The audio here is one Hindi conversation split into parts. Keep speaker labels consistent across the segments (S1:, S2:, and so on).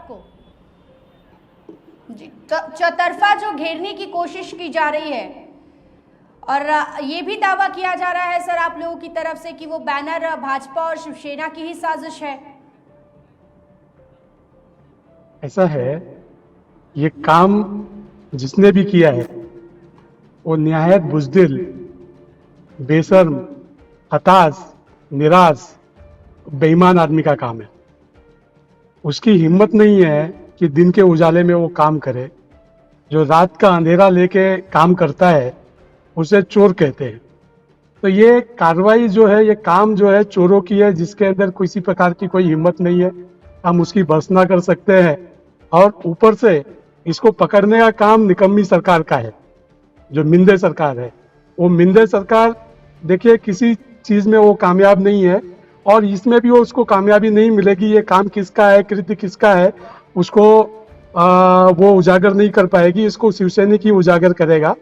S1: आपको? जी, चौतरफा जो घेरने की कोशिश की जा रही है और ये भी दावा किया जा रहा है सर आप लोगों की तरफ से कि वो बैनर भाजपा और शिवसेना की ही साजिश है।
S2: ऐसा है, ये काम जिसने भी किया है वो निहायत बुज़दिल, बेशर्म, हताश, निराश, बेईमान आदमी का काम है। उसकी हिम्मत नहीं है कि दिन के उजाले में वो काम करे। जो रात का अंधेरा लेके काम करता है उसे चोर कहते हैं। तो ये कार्रवाई जो है, ये काम जो है चोरों की है, जिसके अंदर किसी प्रकार की कोई हिम्मत नहीं है। हम उसकी भर्त्सना कर सकते हैं और ऊपर से इसको पकड़ने का काम निकम्मी सरकार का है, जो मिंदे सरकार है। वो मिंदे सरकार देखिए किसी चीज में वो कामयाब नहीं है और इसमें भी वो उसको कामयाबी नहीं मिलेगी। ये काम किसका है, कृत्य किसका है, उसको वो उजागर नहीं कर पाएगी। इसको शिवसेना की उजागर करेगा,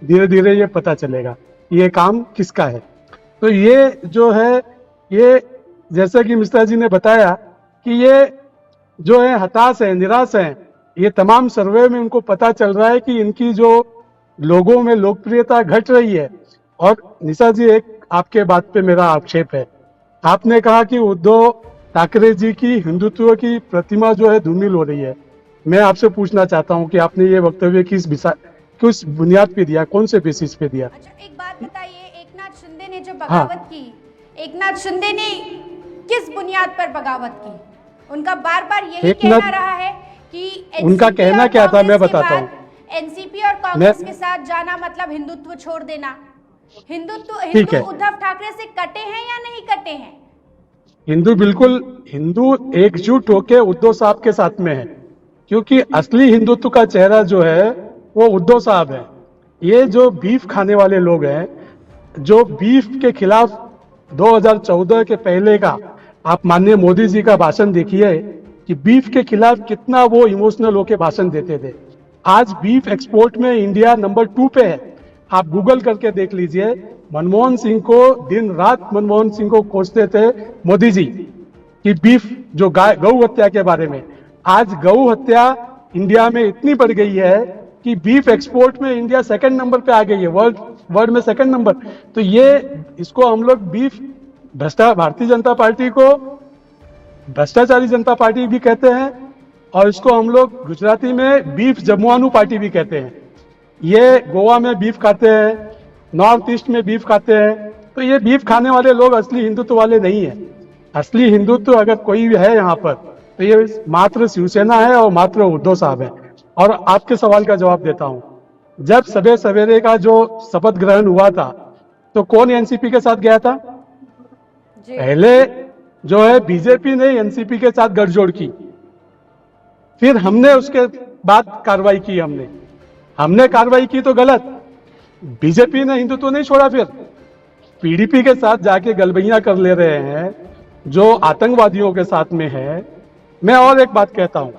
S2: धीरे धीरे ये पता चलेगा ये काम किसका है। तो ये जो है, ये जैसे कि मिश्रा जी ने बताया कि ये जो है हताश है, निराश है। ये तमाम सर्वे में उनको पता चल रहा है कि इनकी जो लोगों में लोकप्रियता घट रही है। और निशा जी, एक आपके बात पे मेरा आक्षेप है। आपने कहा कि उद्धव ठाकरे जी की हिंदुत्व की प्रतिमा जो है धूमिल हो रही है। मैं आपसे पूछना चाहता हूं कि आपने ये वक्तव्य किस बुनियाद पे दिया, कौन से बेसिस पे दिया?
S1: अच्छा, एक बात बताइए, एकनाथ शिंदे ने जो
S2: हाँ।
S1: बगावत की, एकनाथ शिंदे ने किस बुनियाद पर बगावत की? उनका बार बार यही कहना रहा है कि
S2: उनका कहना क्या था, मैं बताता हूँ।
S1: एनसीपी और कांग्रेस के साथ जाना मतलब हिंदुत्व छोड़ देना। हिंदू उद्धव ठाकरे से कटे हैं या नहीं कटे हैं?
S2: हिंदू एकजुट होके उद्धव साहब के साथ में है, क्योंकि असली हिंदुत्व का चेहरा जो है वो उद्धव साहब है। ये जो बीफ खाने वाले लोग हैं, जो बीफ के खिलाफ 2014 के पहले का आप माननीय मोदी जी का भाषण देखिए कि बीफ के खिलाफ कितना वो इमोशनल होके भाषण देते थे। आज बीफ एक्सपोर्ट में इंडिया नंबर 2 पे है। आप गूगल करके देख लीजिए। मनमोहन सिंह को दिन रात मनमोहन सिंह को कोसते थे मोदी जी कि बीफ जो गौ हत्या के बारे में। आज गौ हत्या इंडिया में इतनी बढ़ गई है कि बीफ एक्सपोर्ट में इंडिया 2nd नंबर पे आ गई है, वर्ल्ड में 2nd नंबर। तो ये इसको हम लोग बीफ भारतीय जनता पार्टी को भ्रष्टाचारी जनता पार्टी भी कहते हैं और इसको हम लोग गुजराती में बीफ जमुआनु पार्टी भी कहते हैं। ये गोवा में बीफ खाते हैं, नॉर्थ ईस्ट में बीफ खाते हैं। तो ये बीफ खाने वाले लोग असली हिंदुत्व वाले नहीं है। असली हिंदुत्व अगर कोई भी है यहाँ पर तो ये मात्र शिवसेना है और मात्र उद्धव साहब है। और आपके सवाल का जवाब देता हूं, जब सबे सवेरे का जो शपथ ग्रहण हुआ था तो कौन एनसीपी के साथ गया था? पहले जो है बीजेपी ने एनसीपी के साथ गठजोड़ की, फिर हमने उसके बाद कार्रवाई की। हमने कार्रवाई की तो गलत, बीजेपी ने हिंदुत्व नहीं छोड़ा। फिर पीडीपी के साथ जाके गलबैया कर ले रहे हैं जो आतंकवादियों के साथ में है। मैं और एक बात कहता हूं,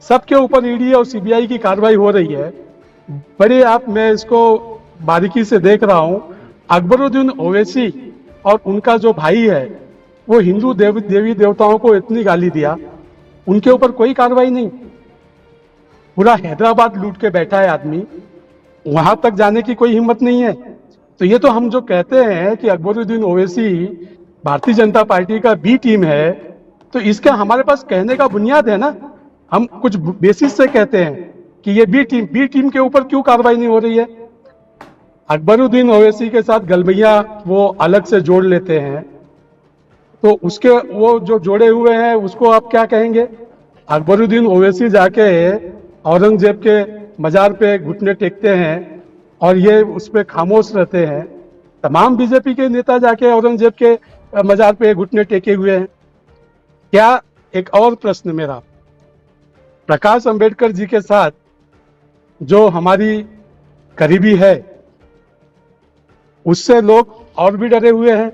S2: सबके ऊपर ईडी और सीबीआई की कार्रवाई हो रही है बड़ी। मैं इसको बारीकी से देख रहा हूं। अकबरुद्दीन ओवैसी और उनका जो भाई है वो हिंदू देवी देवताओं को इतनी गाली दिया, उनके ऊपर कोई कार्रवाई नहीं। पूरा हैदराबाद लूट के बैठा है आदमी, वहां तक जाने की कोई हिम्मत नहीं है। तो ये तो हम जो कहते हैं कि अकबरुद्दीन ओवैसी भारतीय जनता पार्टी का बी टीम है, तो इसका हमारे पास कहने का बुनियाद है ना। हम कुछ बेसिस से कहते हैं कि ये बी टीम के ऊपर क्यों कार्रवाई नहीं हो रही है। अकबरुद्दीन ओवैसी के साथ गलबैया वो अलग से जोड़ लेते हैं, तो उसके वो जो जोड़े हुए हैं उसको आप क्या कहेंगे? अकबरुद्दीन ओवैसी जाके औरंगजेब के मजार पे घुटने टेकते हैं और ये उस पर खामोश रहते हैं। तमाम बीजेपी के नेता जाके औरंगजेब के मजार पे घुटने टेके हुए हैं। क्या एक और प्रश्न मेरा, प्रकाश अंबेडकर जी के साथ जो हमारी करीबी है उससे लोग और भी डरे हुए हैं।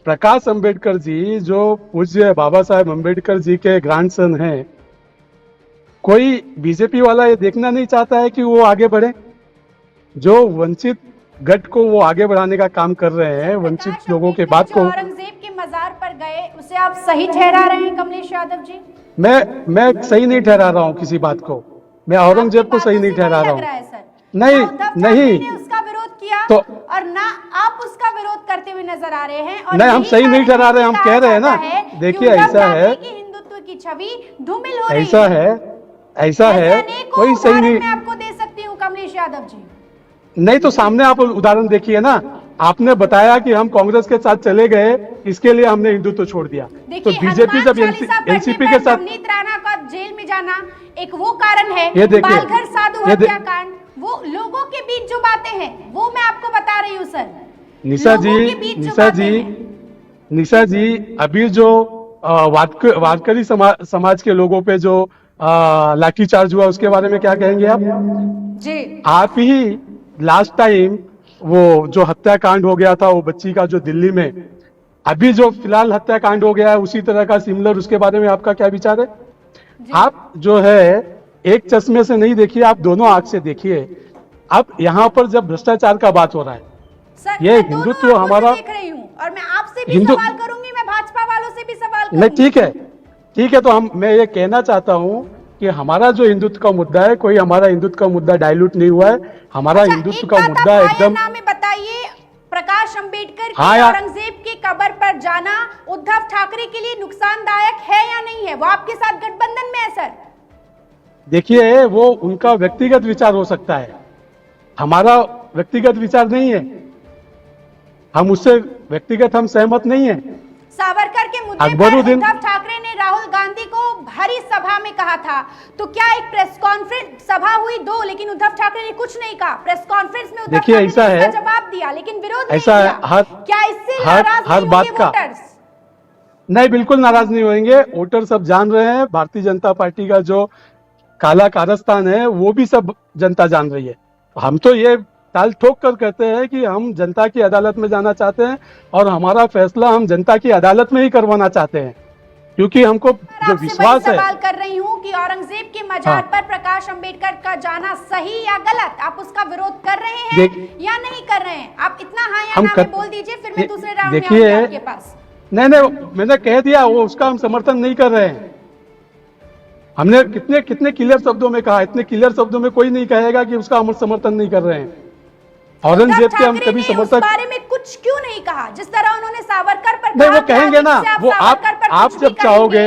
S2: प्रकाश अंबेडकर जी जो पूज्य बाबा साहेब अंबेडकर जी के ग्रैंडसन हैं, कोई बीजेपी वाला ये देखना नहीं चाहता है कि वो आगे बढ़े। जो वंचित गट को वो आगे बढ़ाने का काम कर रहे हैं, वंचित लोगों के बात को।
S1: औरंगजेब के मजार पर गए उसे आप सही ठहरा रहे हैं कमलेश यादव जी?
S2: मैं सही नहीं ठहरा रहा हूँ किसी बात को, मैं औरंगजेब को सही नहीं ठहरा रहा हूँ। नहीं नहीं,
S1: उसका विरोध किया
S2: तो
S1: और ना आप उसका विरोध करते हुए नजर आ रहे हैं। और
S2: नहीं, हम
S1: यही
S2: सही नहीं
S1: कारण
S2: ठहरा रहे, हम
S1: कहा
S2: कह रहे हैं ना।
S1: जाता है कि
S2: देखिए
S1: उद्धव
S2: ऐसा है,
S1: ठाकरे की हिंदुत्व की छवि धूमिल हो रही
S2: ऐसा है, ऐसा है,
S1: अनेकों
S2: कोई सही
S1: उदाहरण
S2: नहीं।
S1: मैं आपको दे सकती हूँ कमलेश यादव जी।
S2: नहीं तो सामने आप उदाहरण देखिए ना, आपने बताया कि हम कांग्रेस के साथ चले गए, इसके लिए हमने हिंदुत्व छोड़ दिया। तो बीजेपी जब एनसीपी के साथ,
S1: नवनीत राणा का जेल में जाना एक वो कारण है,
S2: ये देखिए,
S1: बालघर साधु हत्याकांड, वो लोगों के बीच जो बातें हैं वो मैं आपको बता रही हूँ सर।
S2: निशा
S1: लोगों के बीच जो
S2: निशा
S1: बातें
S2: जी,
S1: हैं।
S2: निशा जी, अभी जो वारकरी समाज के लोगों पे जो लाठीचार्ज हुआ उसके बारे में क्या कहेंगे आप?
S1: जी
S2: आप ही लास्ट टाइम वो जो हत्याकांड हो गया था वो बच्ची का जो दिल्ली में, अभी जो फिलहाल हत्याकांड हो गया है उसी तरह का सिमिलर, उसके बारे में आपका क्या विचार है? आप जो है एक चश्मे से नहीं देखिए, आप दोनों आंख से देखिए। अब यहाँ पर जब भ्रष्टाचार का बात हो रहा है,
S1: सर,
S2: ये
S1: मैं दोनों
S2: हिंदुत्व
S1: आंखों से
S2: हमारा
S1: देख रही हूँ और मैं आपसे भी
S2: हिंदू-
S1: सवाल करूंगी, मैं भाजपा वालों से भी सवाल
S2: नहीं,
S1: करूंगी।
S2: ठीक है, तो मैं ये कहना चाहता हूँ कि हमारा जो हिंदुत्व का मुद्दा है, कोई हमारा हिंदुत्व का मुद्दा डाइल्यूट नहीं हुआ है। हमारा
S1: अच्छा,
S2: हिंदुत्व
S1: एक
S2: का
S1: बात
S2: मुद्दा
S1: आप
S2: एकदम,
S1: आया नाम बताइए, प्रकाश अंबेडकर की
S2: हाँ यार,
S1: औरंगजेब की कब्र पर जाना उद्धव ठाकरे के लिए नुकसानदायक है या नहीं है? वो आपके साथ गठबंधन में है सर।
S2: देखिए वो उनका व्यक्तिगत विचार हो सकता है, हमारा व्यक्तिगत विचार नहीं है, हम उससे व्यक्तिगत हम सहमत नहीं है।
S1: सावरकर के मुद्दे पर
S2: अकबरुद्दीन,
S1: उद्धव ठाकरे ने राहुल गांधी को भरी सभा में कहा था, तो क्या एक प्रेस कॉन्फ्रेंस सभा हुई दो, लेकिन उद्धव ठाकरे ने कुछ नहीं कहा। प्रेस कॉन्फ्रेंस में उद्धव
S2: देखिए,
S1: ठाकरे
S2: ऐसा
S1: ने
S2: है,
S1: इसका जवाब दिया, लेकिन विरोध नहीं
S2: ऐसा है,
S1: किया। क्या इससे
S2: हर
S1: नाराज नहीं
S2: बात
S1: होंगे
S2: का
S1: वोटर्स?
S2: नहीं, बिल्कुल नाराज नहीं होंगे वोटर, सब जान रहे हैं भारतीय जनता पार्टी का जो काला कारस्तान है वो भी सब जनता जान रही है। हम तो ये ताल ठोक कर कहते हैं कि हम जनता की अदालत में जाना चाहते हैं और हमारा फैसला हम जनता की अदालत में ही करवाना चाहते हैं, क्योंकि हमको जो विश्वास है।
S1: सवाल कर रही हूँ कि औरंगजेब के मजार पर प्रकाश अंबेडकर का जाना सही या गलत, आप उसका विरोध कर रहे हैं या नहीं कर रहे हैं? आप इतना हाँ या ना में बोल दीजिए, फिर मैं दूसरे राउंड में आऊंगी आपके पास।
S2: नहीं, मैंने कह दिया, वो उसका हम समर्थन नहीं कर रहे हैं। हमने कितने क्लियर शब्दों में कहा, इतने क्लियर शब्दों में कोई नहीं कहेगा कि उसका हम समर्थन नहीं कर रहे हैं। औरंगजेब के हम कभी समर्थक,
S1: उस बारे में कुछ क्यों नहीं कहा जिस तरह उन्होंने सावरकर पर
S2: नहीं,
S1: कहा?
S2: वो कहेंगे ना, वो आप जब चाहोगे,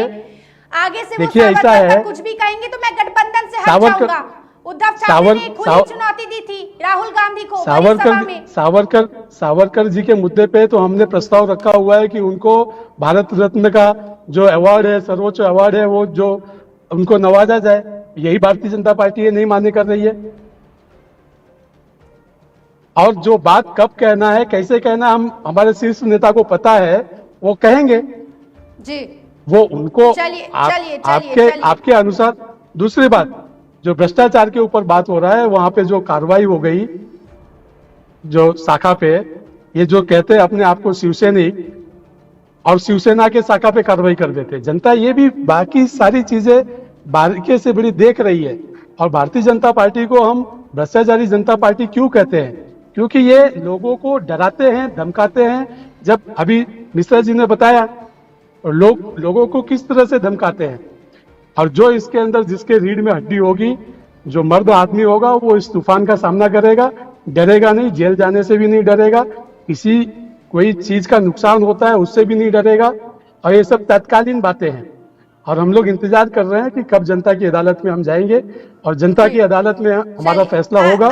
S1: आगे से
S2: देखिए ऐसा है,
S1: कुछ भी कहेंगे तो मैं गठबंधन से हट
S2: सावरकर,
S1: जाऊंगा। उद्धव ठाकरे ने खुली चुनौती दी थी राहुल गांधी को
S2: सावरकर जी के मुद्दे पे तो हमने प्रस्ताव रखा हुआ है कि उनको भारत रत्न का जो अवार्ड है, सर्वोच्च अवार्ड है, वो जो उनको नवाजा जाए। यही भारतीय जनता पार्टी है नहीं मान्य कर रही है। और जो बात कब कहना है, कैसे कहना, हम हमारे शीर्ष नेता को पता है, वो कहेंगे
S1: जी,
S2: वो उनको आपके अनुसार। दूसरी बात, जो भ्रष्टाचार के ऊपर बात हो रहा है, वहां पे जो कार्रवाई हो गई जो शाखा पे, ये जो कहते हैं अपने आप को शिवसैनिक, और शिवसेना के शाखा पे कार्रवाई कर देते। जनता ये भी बाकी सारी चीजें बारीकी से बड़ी देख रही है। और भारतीय जनता पार्टी को हम भ्रष्टाचारी जनता पार्टी क्यों कहते हैं? क्योंकि ये लोगों को डराते हैं, धमकाते हैं। जब अभी मिश्रा जी ने बताया, लोगों को किस तरह से धमकाते हैं। और जो इसके अंदर जिसके रीढ़ में हड्डी होगी, जो मर्द आदमी होगा, वो इस तूफान का सामना करेगा, डरेगा नहीं, जेल जाने से भी नहीं डरेगा, किसी कोई चीज का नुकसान होता है उससे भी नहीं डरेगा। और ये सब तत्कालीन बातें हैं और हम लोग इंतजार कर रहे हैं कि कब जनता की अदालत में हम जाएंगे और जनता की अदालत में हमारा फैसला होगा।